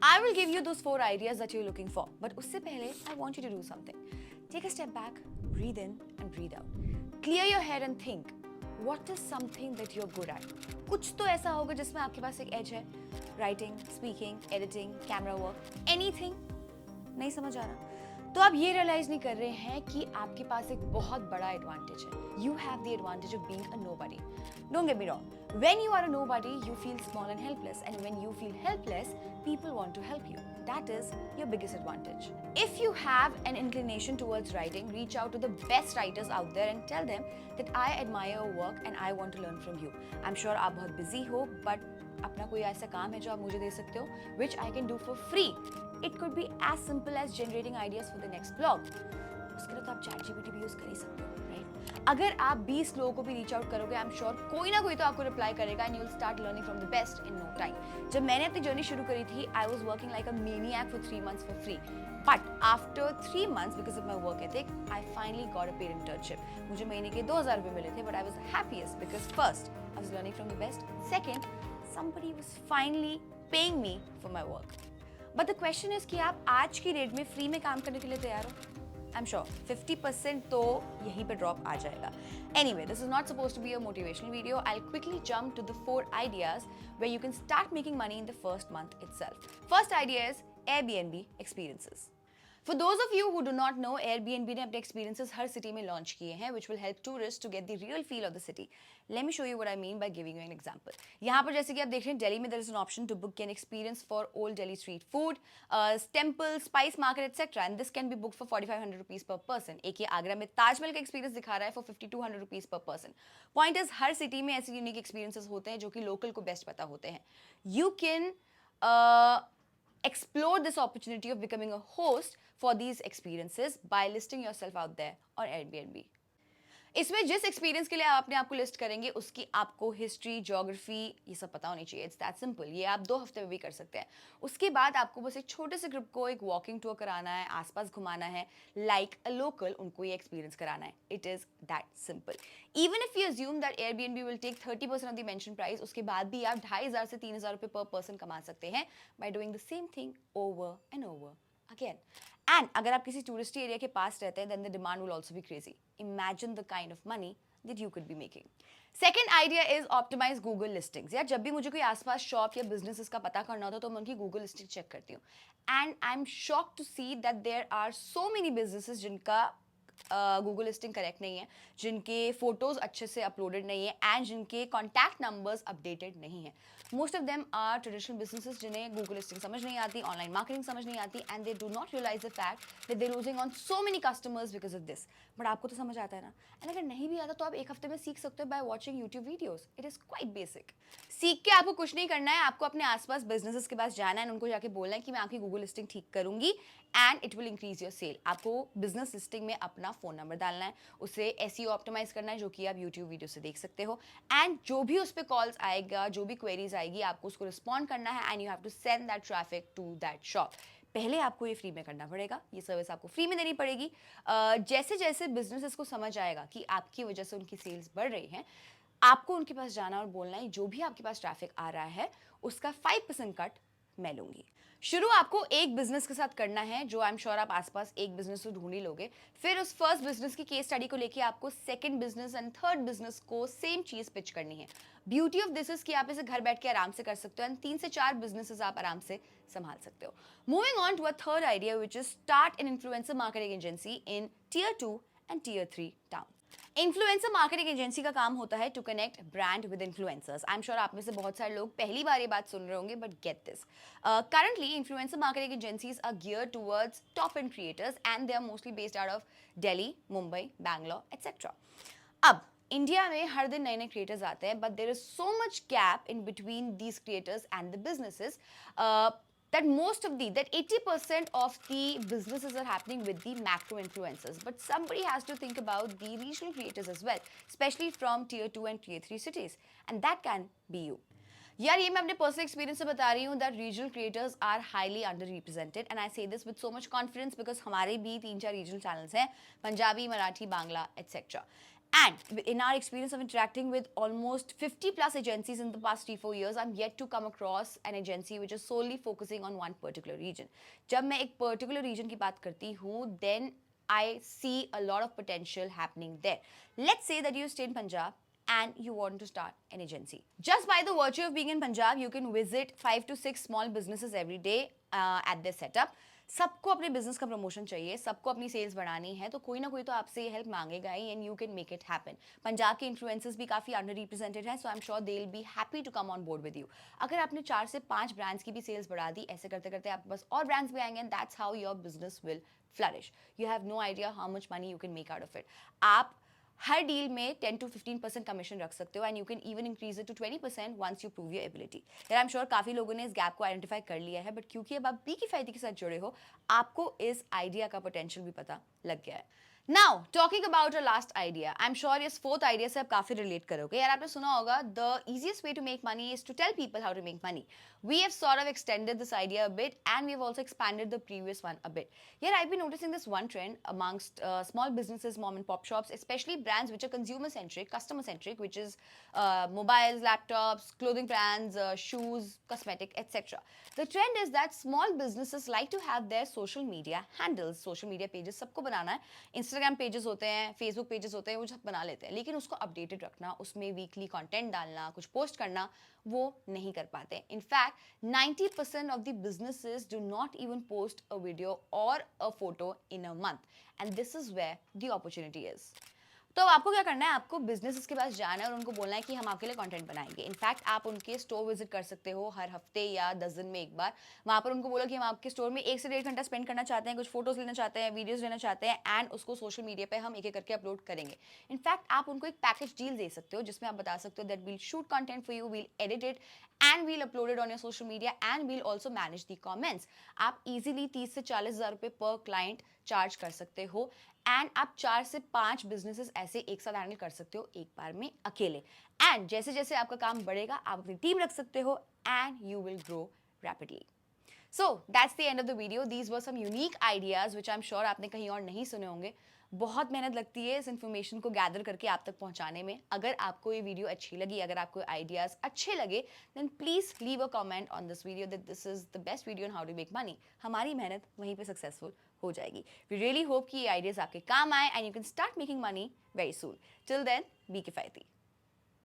I will give you those 4 ideas that you're looking for. But उससे पहले, I want you to do something. Take a step back, breathe in and breathe out. Clear your head and think, what is something that you're good at? कुछ तो ऐसा होगा जिसमें आपके पास एक edge है. Writing, speaking, editing, camera work, anything. नहीं समझ आ रहा? तो आप ये रियलाइज नहीं कर रहे हैं कि आपके पास एक बहुत बड़ा एडवांटेज है. You have the advantage of being a nobody. Don't get me wrong, when you are a nobody you feel small and helpless, and when you feel helpless people want to help you. That is your biggest advantage. If you have an inclination towards writing, reach out to the best writers out there and tell them that I admire your work and I want to learn from you. I'm sure आप बहुत busy हो, but अपना कोई ऐसा काम है जो आप मुझे दे सकते हो, which I can do for free. It could be as simple as generating ideas for the next blog. उसके लिए तो आप ChatGPT भी यूज कर ही सकते हो, राइट? अगर आप 20 लोगों को भी रीच आउट करोगे, आई एम श्योर कोई ना कोई तो आपको रिप्लाई करेगा and you will start learning from the best in no time. जब मैंने अपनी जर्नी शुरू करी थी, I was working like a maniac for 3 months for free. But after 3 months, because of my work ethic, I finally got a paid internship. मुझे महीने के 2000 रुपये मिले थे, but I was happiest because first I was learning from the best, second somebody was finally paying me for my work. But the question is कि आप आज की डेट में फ्री में काम करने के लिए तैयार हो? I'm sure 50% तो यहीं पे ड्रॉप आ जाएगा. Anyway, this is not supposed to be a motivational video. I'll quickly jump to the 4 ideas where you can start making money in the first month itself. First idea is Airbnb experiences. For those of you who do not know, Airbnb ने अपने experiences हर city में launch किए हैं, which will help tourists to get the real feel of the city. Let me show you what I mean by giving you an example. यहाँ पर जैसे कि आप देख रहे हैं, दिल्ली में there is an option to book an experience for old Delhi street food, temple, spice market, etc. And this can be booked for 4500 rupees per person. एक ये आगरा में ताजमहल का experience दिखा रहा है for 5200 rupees per person. Point is, her city में ऐसे unique experiences होते हैं जो कि local को best पता होते हैं. You can explore this opportunity of becoming a host for these experiences by listing yourself out there on Airbnb. इसमें जिस एक्सपीरियंस के लिए आप अपने आप को लिस्ट करेंगे, उसकी आपको हिस्ट्री, ज्योग्राफी, ये सब पता होनी चाहिए. It's that simple. ये आप 2 हफ्ते में भी कर सकते हैं. उसके बाद आपको बस एक छोटे से ग्रुप को एक वॉकिंग टूर कराना है, आसपास घुमाना है, लाइक अ लोकल, उनको ये एक्सपीरियंस कराना है. It is that simple. Even if you assume that Airbnb will take 30% off the mention price, उसके बाद भी आप 2500 से 3000 रुपये पर पर्सन कमा सकते हैं by doing the same thing over and over again. And अगर आप किसी टूरिस्टी एरिया के पास रहते हैं, then the demand will also be crazy. Imagine the kind of money that you could be making. Second idea is optimize Google listings. यार जब भी मुझे कोई आसपास शॉप या बिजनेसेस का पता करना होता है तो मैं उनकी Google लिस्टिंग चेक करती हूँ. And I'm shocked to see that there are so many businesses जिनका गूगल लिस्टिंग करेक्ट नहीं है, जिनके फोटोज अच्छे से अपलोडेड नहीं है, एंड जिनके कॉन्टैक्ट नंबर्स अपडेटेड नहीं है. Most of them are traditional businesses जिन्हें गूगल लिस्टिंग समझ नहीं आती, ऑनलाइन मार्केटिंग समझ नहीं आती, and they do not realise the fact that they losing on so many customers because of this. But आपको तो समझ आता है ना. एंड अगर नहीं भी आता तो आप एक हफ्ते में सीख सकते हो by watching YouTube videos. It is quite basic. सीख के आपको कुछ नहीं करना है, आपको अपने आसपास बिजनेसेस के पास जाना है, उनको जाके बोलना है कि मैं आपकी गूगल लिस्टिंग ठीक करूंगी and it will increase your sale. आपको बिजनेस लिस्टिंग में अपना फोन नंबर डालना है, उसे एसईओ ऑप्टिमाइज करना है, जो कि आप यूट्यूब वीडियो से देख सकते हो, एंड जो भी उस पर कॉल्स आएगा, जो भी क्वेरीज आएगी, आपको उसको रिस्पॉन्ड करना है, and you have to send that traffic to that shop. पहले आपको ये फ्री में करना पड़ेगा, ये सर्विस आपको फ्री में देनी पड़ेगी. जैसे जैसे बिजनेसेस को समझ आएगा कि आपकी वजह से उनकी सेल्स बढ़ रही हैं, आपको उनके पास जाना और बोलना है जो भी आपके पास ट्रैफिक आ रहा है उसका 5% कट मैं लूंगी. शुरू आपको एक बिजनेस के साथ करना है, जो आई एम श्योर आप आसपास एक बिजनेस तो ढूंढ ही लोगे. फिर उस फर्स्ट बिजनेस की केस स्टडी को लेके आपको second business and third business को सेम चीज पिच करनी है. ब्यूटी ऑफ दिस इज कि आप इसे घर बैठ के आराम से कर सकते हो, एंड 3 से 4 बिजनेसेस आप आराम से संभाल सकते हो. Moving on to a third idea which is start an influencer marketing agency in Tier 2 and Tier 3 town. Influencer marketing agency का काम होता है to connect brand with influencers. I am sure आप में से बहुत सारे लोग पहली बार ये बात सुन रहे होंगे, but get this. Currently influencer marketing agencies are geared towards top end creators, and they are mostly based out of Delhi, Mumbai, Bangalore etcetera. अब इंडिया में हर दिन नए नए क्रिएटर्स आते हैं, but there is so much gap in between these creators and the businesses that 80% of the businesses are happening with the macro influencers. But somebody has to think about the regional creators as well, especially from Tier 2 and Tier 3 cities. And that can be you. यार ये मैं अपने personal experience से बता रही हूँ that regional creators are highly underrepresented, and I say this with so much confidence because हमारे भी 3-4 रीजनल चैनल्स हैं, Punjabi, Marathi, Bangla etcetera. And in our experience of interacting with almost 50 plus agencies in the past 3-4 years, I'm yet to come across an agency which is solely focusing on one particular region. जब मैं एक particular region की बात करती हूँ, then I see a lot of potential happening there. Let's say that you stay in Punjab and you want to start an agency. Just by the virtue of being in Punjab, you can visit 5 to 6 small businesses every day at their setup. सबको अपने business का promotion चाहिए, सबको अपनी sales बढ़ानी है, तो कोई ना कोई तो आपसे ये हेल्प मांगेगा ही, and you can make it happen. Punjab के इन्फ्लुएंसर्स भी काफ़ी अंडर रिप्रेजेंटेड हैं, so I am sure they will be happy to come on board with you. अगर आपने 4 से 5 ब्रांड्स की भी सेल्स बढ़ा दी, ऐसे करते करते आपके पास और ब्रांड्स भी आएंगे, and that's how your business will flourish. You have no idea how much money you can make out of it. आप हर डील में 10 to 15% कमीशन रख सकते हो, and you can even increase it to 20% once you prove your ability. यार I am sure काफ़ी लोगों ने इस गैप को आइडेंटिफाई कर लिया है, बट क्योंकि अब आप बी किफायती के साथ जुड़े हो, आपको इस आइडिया का पोटेंशियल भी पता लग गया है. Now talking about a last idea, I am sure इस फोर्थ आइडिया से आप काफी रिलेट करोगे. यार आपने सुना होगा the easiest way to make money is to tell people how to make money. We have sort of extended this idea a bit, and we've also expanded the previous one a bit. Yeah, I've been noticing this one trend amongst small businesses, mom and pop shops, especially brands which are consumer centric, customer centric, which is mobiles, laptops, clothing brands, shoes, cosmetic, etc. The trend is that small businesses like to have their social media handles, social media pages. सबको बनाना है. Instagram pages होते हैं, Facebook pages होते हैं, वो सब बना लेते हैं, लेकिन उसको अपडेटेड रखना, उसमें वीकली कंटेंट डालना, कुछ पोस्ट करना, वो नहीं कर पाते. In fact, 90% of the businesses do not even post a video or a photo in a month, and this is where the opportunity is. तो आपको क्या करना है, आपको बिजनेस के पास जाना है और उनको बोलना है कि हम आपके लिए कंटेंट बनाएंगे. इनफैक्ट आप उनके स्टोर विजिट कर सकते हो हर हफ्ते या 10 दिन में एक बार. वहाँ पर उनको बोलो कि हम आपके स्टोर में 1 से 1.5 घंटा स्पेंड करना चाहते हैं, कुछ फोटोज लेना चाहते हैं, वीडियोज लेना चाहते हैं, एंड उसको सोशल मीडिया पे हम एक एक करके अपलोड करेंगे. इनफैक्ट आप उनको एक पैकेज डील दे सकते हो जिसमें आप बता सकते हो that we'll shoot content for you, we'll edit it, and we'll upload it on your social media, and we'll also manage the comments. आप इजीली 30 से 40 हज़ार रुपये पर क्लाइंट चार्ज कर सकते हो, एंड आप 4 से 5 बिजनेसेस ऐसे एक साथ हैंडल कर सकते हो एक बार में अकेले. एंड जैसे जैसे आपका काम बढ़ेगा, आप अपनी टीम रख सकते हो, and you will grow rapidly. So that's the end of the video. These were some unique ideas which I'm sure आपने कहीं और नहीं सुने होंगे. बहुत मेहनत लगती है इस इन्फॉर्मेशन को गैदर करके आप तक पहुंचाने में. अगर आपको ये वीडियो अच्छी लगी, अगर आपको आइडियाज अच्छे लगे, then please leave a comment on this video that this is the best video on how to make money. हमारी मेहनत वहीं पे सक्सेसफुल हो जाएगी. We really hope कि ये आइडियाज आपके काम आए and you can start making money very soon. Till then, be किफायती.